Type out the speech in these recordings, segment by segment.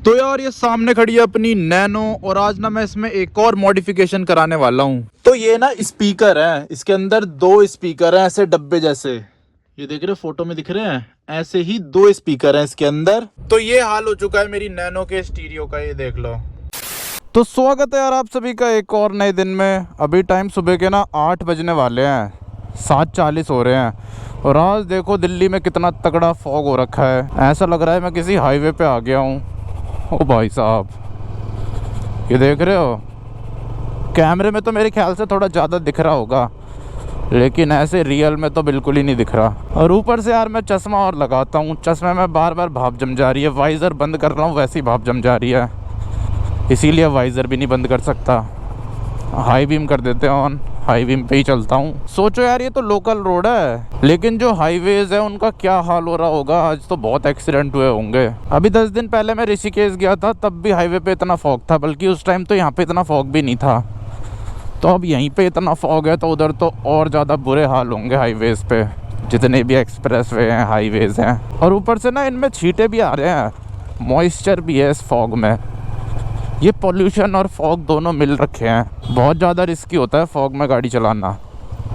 तो यार ये सामने खड़ी है अपनी नैनो और आज ना मैं इसमें एक और मॉडिफिकेशन कराने वाला हूँ। तो ये ना स्पीकर है, इसके अंदर दो स्पीकर हैं ऐसे डब्बे जैसे, ये देख रहे हो फोटो में दिख रहे हैं, ऐसे ही दो स्पीकर हैं इसके अंदर। तो ये हाल हो चुका है मेरी नैनो के स्टीरियो का, ये देख लो। तो स्वागत है यार आप सभी का एक और नए दिन में। अभी टाइम सुबह के ना 8 बजने वाले हैं, 7:40 हो रहे हैं और आज देखो दिल्ली में कितना तगड़ा फॉग हो रखा है। ऐसा लग रहा है मैं किसी हाईवे पे आ गया हूँ। ओ भाई साहब, ये देख रहे हो, कैमरे में तो मेरे ख्याल से थोड़ा ज़्यादा दिख रहा होगा, लेकिन ऐसे रियल में तो बिल्कुल ही नहीं दिख रहा। और ऊपर से यार मैं चश्मा और लगाता हूँ, चश्मे में बार बार भाप जम जा रही है। वाइज़र बंद कर रहा हूँ वैसे ही भाप जम जा रही है, इसीलिए वाइज़र भी नहीं बंद कर सकता। हाई बीम कर देते हैं ऑन, हाई बीम पे ही चलता हूँ। सोचो यार ये तो लोकल रोड है, लेकिन जो हाईवेज है उनका क्या हाल हो रहा होगा। आज तो बहुत एक्सीडेंट हुए होंगे। अभी 10 दिन पहले मैं ऋषिकेश गया था, तब भी हाईवे पे इतना फॉग था, बल्कि उस टाइम तो यहाँ पे इतना फॉग भी नहीं था। तो अब यहीं पे इतना फॉग है तो उधर तो और ज़्यादा बुरे हाल होंगे हाईवेज पे, जितने भी एक्सप्रेस वे हैं, हाईवेज हैं। और ऊपर से ना इनमें छींटे भी आ रहे हैं, मॉइस्चर भी है इस फॉग में। ये पोल्यूशन और फॉग दोनों मिल रखे हैं। बहुत ज़्यादा रिस्की होता है फॉग में गाड़ी चलाना,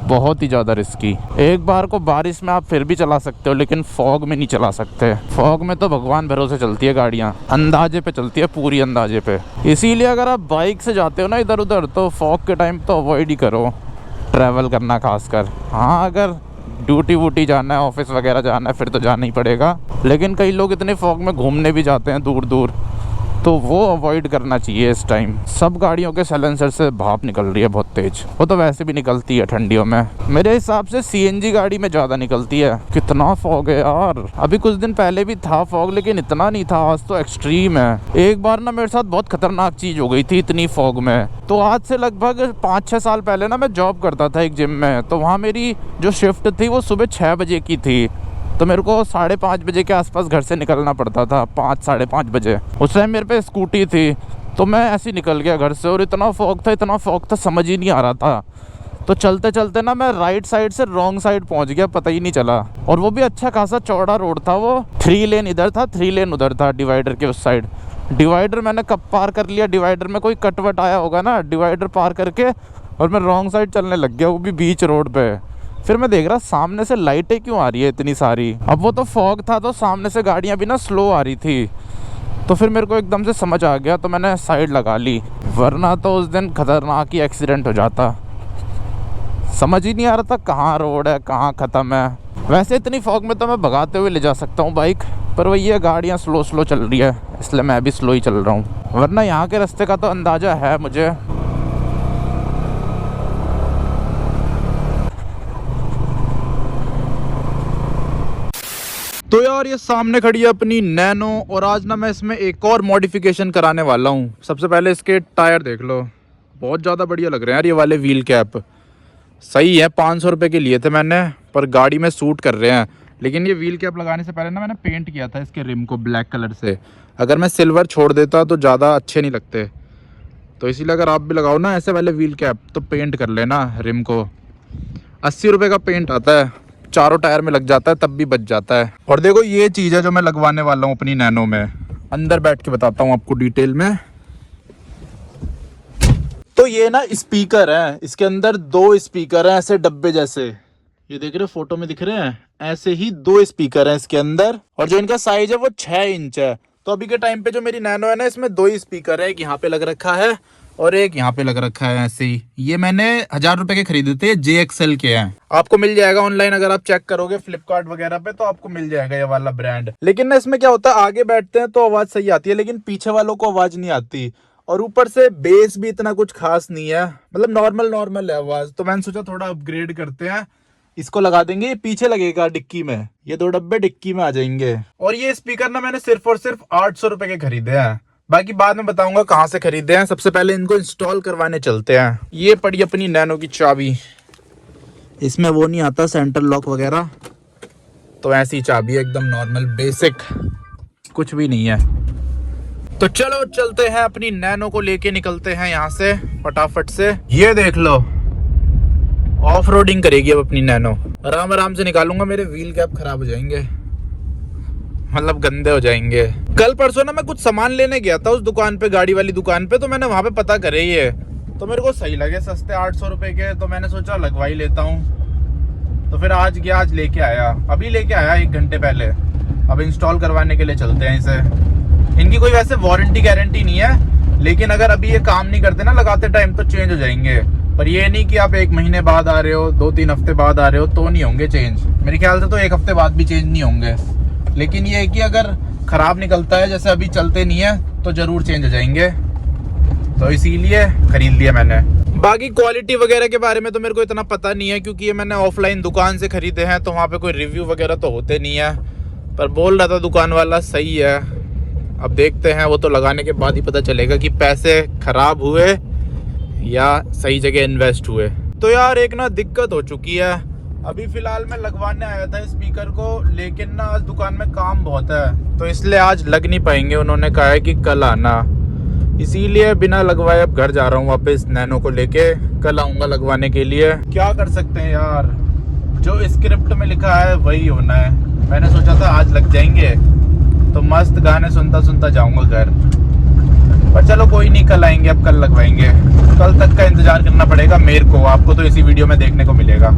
बहुत ही ज़्यादा रिस्की। एक बार को बारिश में आप फिर भी चला सकते हो, लेकिन फॉग में नहीं चला सकते। फॉग में तो भगवान भरोसे चलती है गाड़ियाँ, अंदाजे पे चलती है, पूरी अंदाजे पे। इसीलिए अगर आप बाइक से जाते हो ना इधर उधर, तो फॉग के टाइम तो अवॉइड ही करो ट्रैवल करना खासकर। हाँ, अगर ड्यूटी वूटी जाना है, ऑफिस वगैरह जाना है, फिर तो जाना ही पड़ेगा। लेकिन कई लोग इतने फॉग में घूमने भी जाते हैं दूर दूर, तो वो अवॉइड करना चाहिए इस टाइम। सब गाड़ियों के साइलेंसर से भाप निकल रही है बहुत तेज, वो तो वैसे भी निकलती है ठंडियों में। मेरे हिसाब से सीएनजी गाड़ी में ज़्यादा निकलती है। कितना फॉग है यार, अभी कुछ दिन पहले भी था फॉग, लेकिन इतना नहीं था। आज तो एक्सट्रीम है। एक बार ना मेरे साथ बहुत खतरनाक चीज़ हो गई थी इतनी फॉग में। तो आज से लगभग 5-6 साल पहले ना मैं जॉब करता था एक जिम में, तो वहाँ मेरी जो शिफ्ट थी वो सुबह 6 बजे की थी। तो मेरे को 5:30 बजे के आसपास घर से निकलना पड़ता था, 5 साढ़े 5 बजे। उस टाइम मेरे पे स्कूटी थी, तो मैं ऐसे ही निकल गया घर से। और इतना फॉग था समझ ही नहीं आ रहा था। तो चलते चलते ना मैं राइट साइड से रॉन्ग साइड पहुंच गया, पता ही नहीं चला। और वो भी अच्छा खासा चौड़ा रोड था, वो 3 लेन इधर था, 3 लेन उधर था, डिवाइडर के उस साइड। डिवाइडर मैंने कब पार कर लिया, डिवाइडर में कोई कट वट आया होगा ना, डिवाइडर पार करके और मैं रॉन्ग साइड चलने लग गया, वो भी बीच रोड पे। फिर मैं देख रहा सामने से लाइटें क्यों आ रही है इतनी सारी। अब वो तो फॉग था, तो सामने से गाड़ियां भी ना स्लो आ रही थी। तो फिर मेरे को एकदम से समझ आ गया, तो मैंने साइड लगा ली, वरना तो उस दिन खतरनाक ही एक्सीडेंट हो जाता। समझ ही नहीं आ रहा था कहाँ रोड है कहाँ ख़त्म है। वैसे इतनी फॉग में तो मैं भगाते हुए ले जा सकता हूँ बाइक, पर वही है गाड़ियाँ स्लो स्लो चल रही है, इसलिए मैं भी स्लो ही चल रहा हूँ। वरना यहाँ के रास्ते का तो अंदाज़ा है मुझे। तो यार ये सामने खड़ी है अपनी नैनो और आज ना मैं इसमें एक और मॉडिफिकेशन कराने वाला हूँ। सबसे पहले इसके टायर देख लो, बहुत ज़्यादा बढ़िया लग रहे हैं यार ये वाले। व्हील कैप सही है, 500 रुपये के लिए थे मैंने, पर गाड़ी में सूट कर रहे हैं। लेकिन ये व्हील कैप लगाने से पहले ना मैंने पेंट किया था इसके रिम को ब्लैक कलर से। अगर मैं सिल्वर छोड़ देता तो ज़्यादा अच्छे नहीं लगते, तो इसीलिए अगर आप भी लगाओ ना ऐसे वाले व्हील कैप, तो पेंट कर लेना रिम को। 80 रुपये का पेंट आता है, चारों टायर में लग जाता है, तब भी बच जाता है। और देखो ये चीज़ है जो मैं लगवाने वाला हूँ अपनी नैनो में, अंदर बैठ के बताता हूँ आपको डिटेल में। तो ये ना स्पीकर है, इसके अंदर दो स्पीकर हैं ऐसे डब्बे जैसे, ये देख रहे हो फोटो में दिख रहे हैं, ऐसे ही दो स्पीकर हैं इसके अंदर। और जो इनका साइज है वो 6 इंच है। तो अभी के टाइम पे जो मेरी नैनो है ना, इसमें 2 ही स्पीकर है, एक यहाँ पे लग रखा है और एक यहाँ पे लग रखा है ऐसे ही। ये मैंने 1000 रुपए के खरीदे थे, JXL के हैं। आपको मिल जाएगा ऑनलाइन, अगर आप चेक करोगे फ्लिपकार्ट वगैरह पे तो आपको मिल जाएगा ये वाला ब्रांड। लेकिन ना इसमें क्या होता है, आगे बैठते हैं तो आवाज सही आती है, लेकिन पीछे वालों को आवाज नहीं आती। और ऊपर से बेस भी इतना कुछ खास नहीं है, मतलब नॉर्मल है आवाज। तो मैंने सोचा थोड़ा अपग्रेड करते हैं, इसको लगा देंगे। ये पीछे लगेगा डिक्की में, ये 2 डब्बे डिक्की में आ जाएंगे। और ये स्पीकर ना मैंने सिर्फ और सिर्फ 800 रुपए के खरीदे हैं, बाकी बाद में बताऊंगा कहाँ से खरीदे हैं। सबसे पहले इनको इंस्टॉल करवाने चलते हैं। ये पड़ी अपनी नैनो की चाबी, इसमें वो नहीं आता सेंटर लॉक वगैरह, तो ऐसी चाबी है एकदम नॉर्मल बेसिक, कुछ भी नहीं है। तो चलो चलते हैं, अपनी नैनो को लेके निकलते हैं यहाँ से फटाफट से। ये देख लो ऑफ रोडिंग करेगी अब अपनी नैनो। आराम आराम से निकालूंगा, मेरे व्हील कैप खराब हो जाएंगे। मतलब गंदे हो जाएंगे। कल परसों ना मैं कुछ सामान लेने गया था उस दुकान पे, गाड़ी वाली दुकान पे, तो मैंने वहां पे पता करे ये, तो मेरे को सही लगे, सस्ते 800 रुपए के, तो मैंने सोचा लगवा ही लेता हूँ। तो फिर आज गया, आज लेके आया, अभी लेके आया 1 घंटे पहले। अब इंस्टॉल करवाने के लिए चलते हैं इसे। इनकी कोई वैसे वारंटी गारंटी नहीं है, लेकिन अगर अभी ये काम नहीं करते ना लगाते टाइम तो चेंज हो जाएंगे। पर ये नहीं कि आप 1 महीने बाद आ रहे हो, 2-3 हफ्ते बाद आ रहे हो तो नहीं होंगे चेंज। मेरे ख्याल से तो 1 हफ्ते बाद भी चेंज नहीं होंगे, लेकिन ये है कि अगर खराब निकलता है, जैसे अभी चलते नहीं है, तो जरूर चेंज हो जाएंगे। तो इसीलिए खरीद लिया मैंने। बाकी क्वालिटी वगैरह के बारे में तो मेरे को इतना पता नहीं है, क्योंकि ये मैंने ऑफलाइन दुकान से खरीदे हैं, तो वहाँ पे कोई रिव्यू वगैरह तो होते नहीं है। पर बोल रहा था दुकान वाला सही है। अब देखते हैं, वो तो लगाने के बाद ही पता चलेगा कि पैसे खराब हुए या सही जगह इन्वेस्ट हुए। तो यार एक ना दिक्कत हो चुकी है। अभी फिलहाल मैं लगवाने आया था स्पीकर को, लेकिन ना आज दुकान में काम बहुत है, तो इसलिए आज लग नहीं पाएंगे। उन्होंने कहा है कि कल आना, इसीलिए बिना लगवाए अब घर जा रहा हूँ वापस नैनो को लेके। कल आऊँगा लगवाने के लिए। क्या कर सकते हैं यार, जो स्क्रिप्ट में लिखा है वही होना है। मैंने सोचा था आज लग जाएंगे, तो मस्त गाने सुनता सुनता जाऊंगा घर, पर चलो कोई नहीं, कल आएंगे। अब कल लगवाएंगे, कल तक का इंतजार करना पड़ेगा मेरे को। आपको तो इसी वीडियो में देखने को मिलेगा।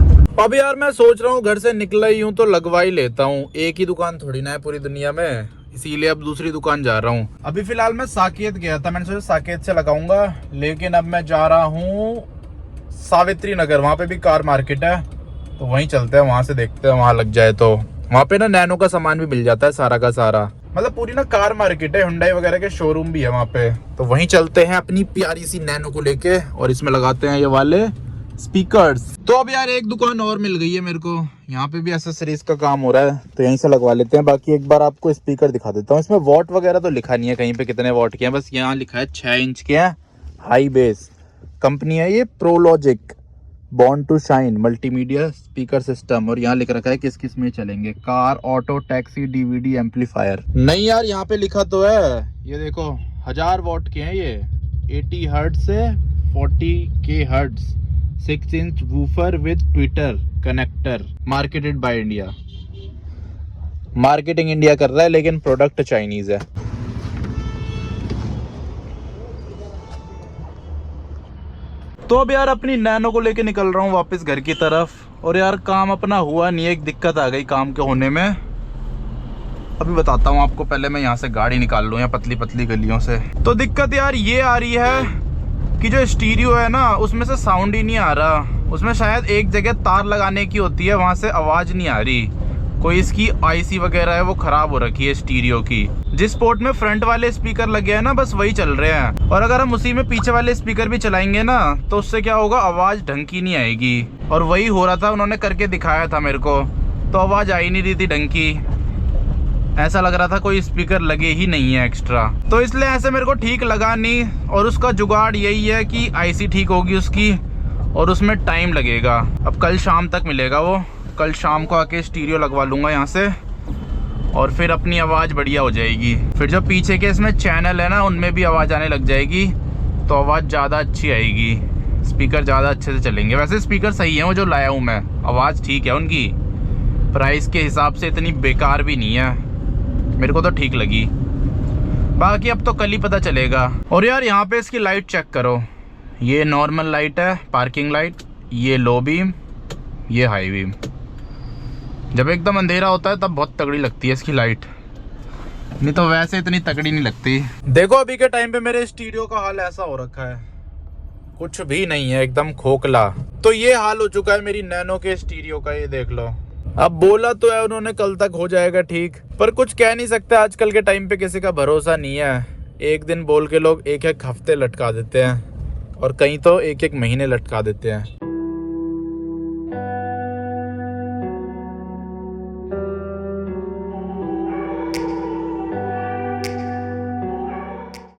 अब यार मैं सोच रहा हूँ घर से निकला ही हूँ तो लगवा ही लेता हूँ। एक ही दुकान थोड़ी ना है पूरी दुनिया में, इसीलिए अब दूसरी दुकान जा रहा हूँ। अभी फिलहाल मैं साकेत गया था, मैंने सोचा साकेत से लगाऊंगा, लेकिन अब मैं जा रहा हूँ सावित्री नगर। वहाँ पे भी कार मार्केट है, तो वहीं चलते हैं, वहां से देखते हैं, वहां लग जाए तो। वहां पे ना नैनो का सामान भी मिल जाता है सारा का सारा, मतलब पूरी ना कार मार्केट है, हुंडई वगैरह के शोरूम भी है वहां पे। तो वहीं चलते हैं अपनी प्यारी सी नैनो को लेके, और इसमें लगाते हैं ये वाले स्पीकर्स। तो अब यार एक दुकान और मिल गई है मेरे को, यहाँ पे भी एसेसरीज का काम हो रहा है, तो यहीं से लगवा लेते हैं। बाकी एक बार आपको स्पीकर दिखा देता हूँ। इसमें वॉट वगैरह तो लिखा नहीं है कहीं पे कितने वॉट के हैं, बस यहाँ लिखा है 6 इंच के हैं, हाई बेस। कंपनी है ये ProLogic, born to shine multimedia speaker system, और यहाँ लिख रखा है किस किस में चलेंगे, car, auto, taxi, DVD, amplifier. नहीं यार यहाँ पे लिखा तो है, ये देखो 1000 वॉट के हैं ये, 80 हर्ट्ज से 40K hertz, 6 inch woofer with Twitter connector, marketed by India. Marketing India कर रहा है, लेकिन प्रोडक्ट चाइनीज है। तो अब यार अपनी नैनो को लेके निकल रहा हूँ वापस घर की तरफ। और यार काम अपना हुआ नहीं, एक दिक्कत आ गई काम के होने में। अभी बताता हूँ आपको, पहले मैं यहाँ से गाड़ी निकाल लूँ या पतली पतली गलियों से। तो दिक्कत यार ये आ रही है कि जो स्टीरियो है ना, उसमें से साउंड ही नहीं आ रहा। उसमें शायद एक जगह तार लगाने की होती है, वहाँ से आवाज़ नहीं आ रही। कोई इसकी आईसी वगैरह है वो ख़राब हो रखी है स्टीरियो की। जिस पोर्ट में फ्रंट वाले स्पीकर लगे हैं ना, बस वही चल रहे हैं। और अगर हम उसी में पीछे वाले स्पीकर भी चलाएंगे ना, तो उससे क्या होगा, आवाज़ ढंग की नहीं आएगी। और वही हो रहा था, उन्होंने करके दिखाया था मेरे को, तो आवाज़ आ ही नहीं रही थी ढंग की। ऐसा लग रहा था कोई स्पीकर लगे ही नहीं है एक्स्ट्रा, तो इसलिए ऐसे मेरे को ठीक लगा नहीं। और उसका जुगाड़ यही है कि आईसी ठीक होगी उसकी, और उसमें टाइम लगेगा। अब कल शाम तक मिलेगा वो, कल शाम को आके स्टीरियो लगवा लूँगा यहाँ से, और फिर अपनी आवाज़ बढ़िया हो जाएगी। फिर जो पीछे के इसमें चैनल है ना, उनमें भी आवाज़ आने लग जाएगी, तो आवाज़ ज़्यादा अच्छी आएगी, स्पीकर ज़्यादा अच्छे से चलेंगे। वैसे स्पीकर सही है वो जो लाया हूँ मैं, आवाज़ ठीक है उनकी, प्राइस के हिसाब से इतनी बेकार भी नहीं है, मेरे को तो ठीक लगी। बाकी अब तो कल ही पता चलेगा। और यार यहाँ पे इसकी लाइट चेक करो, ये नॉर्मल लाइट है, पार्किंग लाइट, ये लो बीम, ये हाई बीम। जब एकदम अंधेरा होता है तब बहुत तगड़ी लगती है इसकी लाइट, नहीं तो वैसे इतनी तगड़ी नहीं लगती। देखो अभी के टाइम पे मेरे स्टीरियो का हाल ऐसा हो रखा है, कुछ भी नहीं है, एकदम खोखला। तो ये हाल हो चुका है मेरी नैनो के स्टीरियो का, ये देख लो। अब बोला तो है उन्होंने कल तक हो जाएगा ठीक, पर कुछ कह नहीं सकते, आजकल के टाइम पे किसी का भरोसा नहीं है। एक दिन बोल के लोग 1-1 हफ्ते लटका देते हैं, और कहीं तो 1-1 महीने लटका देते हैं।